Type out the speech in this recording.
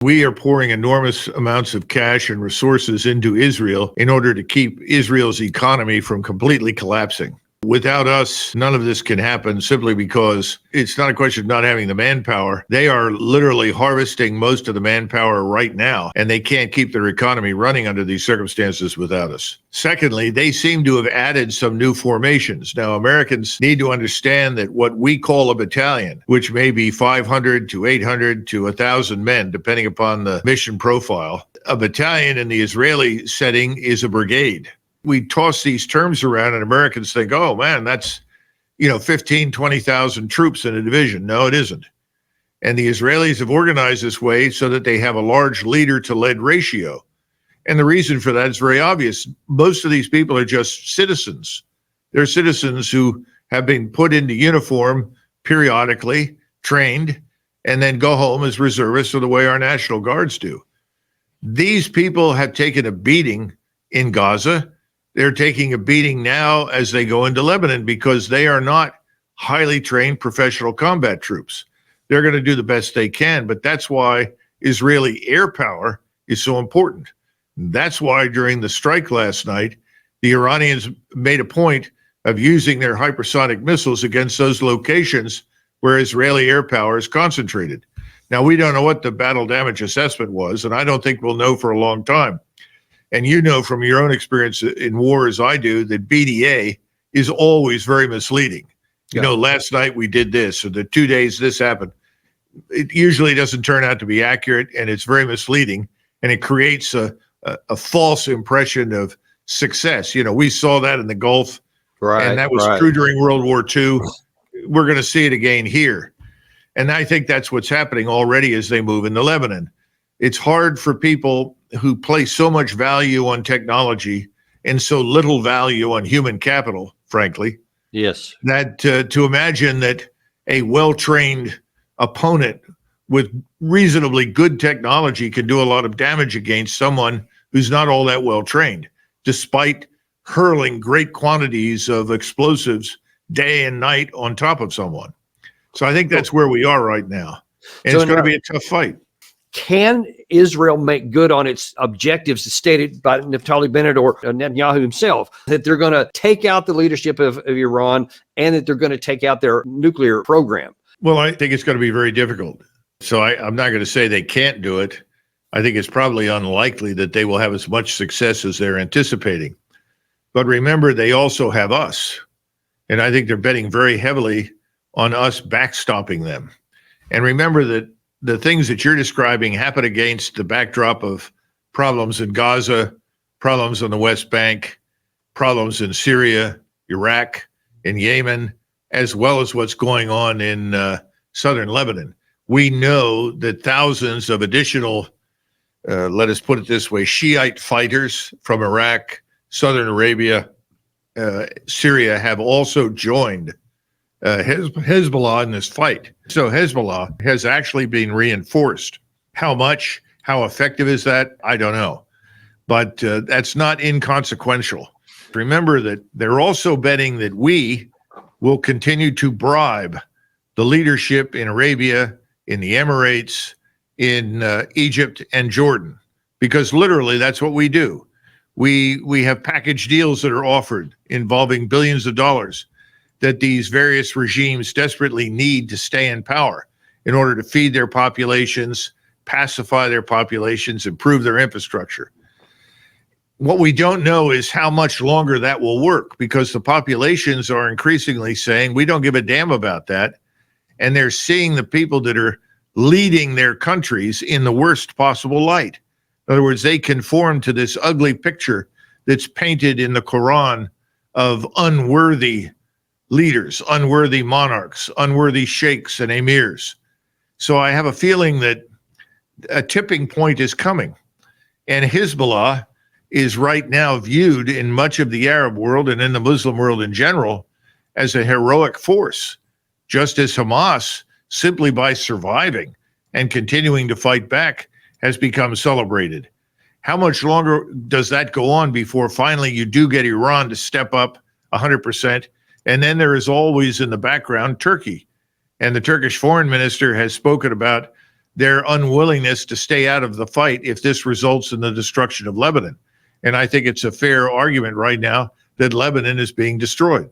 We are pouring enormous amounts of cash and resources into Israel in order to keep Israel's economy from completely collapsing. Without us, none of this can happen simply because it's not a question of not having the manpower. They are literally harvesting most of the manpower right now, and they can't keep their economy running under these circumstances without us. Secondly, they seem to have added some new formations. Now, Americans need to understand that what we call a battalion, which may be 500 to 800 to 1,000 men, depending upon the mission profile, a battalion in the Israeli setting is a brigade. We toss these terms around and Americans think, oh man, that's, 15, 20,000 troops in a division. No, it isn't. And the Israelis have organized this way so that they have a large leader to lead ratio. And the reason for that is very obvious. Most of these people are just citizens. They're citizens who have been put into uniform periodically, trained, and then go home as reservists the way our National Guards do. These people have taken a beating in Gaza. They're taking a beating now as they go into Lebanon because they are not highly trained professional combat troops. They're going to do the best they can, but that's why Israeli air power is so important. That's why during the strike last night, the Iranians made a point of using their hypersonic missiles against those locations where Israeli air power is concentrated. Now, we don't know what the battle damage assessment was, and I don't think we'll know for a long time. And you know from your own experience in war as I do that BDA is always very misleading. Yeah. Last night we did this, or the 2 days this happened. It usually doesn't turn out to be accurate, and it's very misleading, and it creates a false impression of success. We saw that in the Gulf, right, and that was true during World War II. We're going to see it again here. And I think that's what's happening already as they move into Lebanon. It's hard for people who place so much value on technology and so little value on human capital, frankly. Yes. That to imagine that a well-trained opponent with reasonably good technology can do a lot of damage against someone who's not all that well-trained, despite hurling great quantities of explosives day and night on top of someone. So I think that's where we are right now. And it's going to be a tough fight. Can Israel make good on its objectives stated by Naftali Bennett or Netanyahu himself, that they're going to take out the leadership of Iran and that they're going to take out their nuclear program? Well, I think it's going to be very difficult. So I'm not going to say they can't do it. I think it's probably unlikely that they will have as much success as they're anticipating. But remember, they also have us. And I think they're betting very heavily on us backstopping them. And remember that the things that you're describing happen against the backdrop of problems in Gaza, problems on the West Bank, problems in Syria, Iraq, and Yemen, as well as what's going on in southern Lebanon. We know that thousands of additional, let us put it this way, Shiite fighters from Iraq, southern Arabia, Syria have also joined Hezbollah in this fight. So Hezbollah has actually been reinforced. How much, how effective is that? I don't know. But that's not inconsequential. Remember that they're also betting that we will continue to bribe the leadership in Arabia, in the Emirates, in Egypt and Jordan, because literally that's what we do. We have package deals that are offered involving billions of dollars that these various regimes desperately need to stay in power in order to feed their populations, pacify their populations, improve their infrastructure. What we don't know is how much longer that will work, because the populations are increasingly saying, we don't give a damn about that. And they're seeing the people that are leading their countries in the worst possible light. In other words, they conform to this ugly picture that's painted in the Quran of unworthy leaders, unworthy monarchs, unworthy sheikhs and emirs. So I have a feeling that a tipping point is coming. And Hezbollah is right now viewed in much of the Arab world and in the Muslim world in general as a heroic force, just as Hamas, simply by surviving and continuing to fight back, has become celebrated. How much longer does that go on before finally you do get Iran to step up 100%? And then there is always in the background Turkey. And the Turkish foreign minister has spoken about their unwillingness to stay out of the fight if this results in the destruction of Lebanon. And I think it's a fair argument right now that Lebanon is being destroyed.